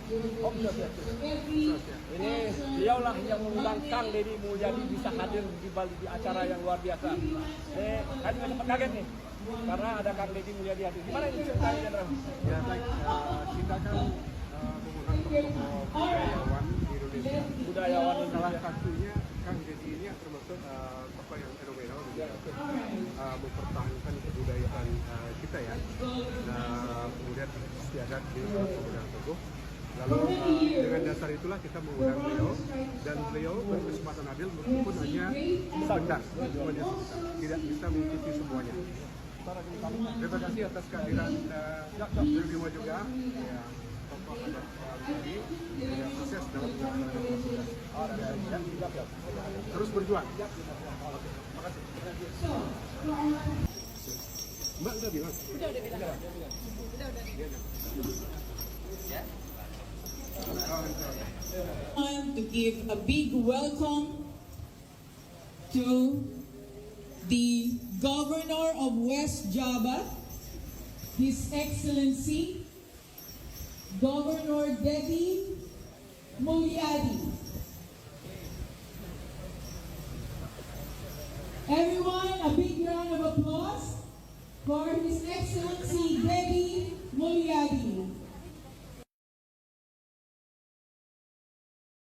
Ini beliaulah yang mengundang Kang Deddy Mulyadi bisa hadir di Bali di acara yang luar biasa. Kami sempat kaget nih karena ada Kang Deddy Mulyadi hadir. Gimana ini ceritanya, Jenderal? Ya baik, kita kan menggunakan tokoh budayawan di Indonesia. Budayawan ini Salah satunya Kang Deddy ini termasuk tokoh yang fenomenal untuk mempertahankan kebudayaan kita ya. Nah, kemudian istiadat di pemuda teguh. Lalu dengan dasar itulah kita mengundang beliau dan beliau berkesempatan hadir meskipun hanya sebentar, tidak bisa mengikuti semuanya. Terima kasih atas kehadiran Bima juga, ya, tokoh adat Bali, ya, sukses dalam terus berjuang. Terima kasih. Mbak udah bilang? Udah bilang. Ya. To give a big welcome to the Governor of West Java, His Excellency Governor Deddy Mulyadi.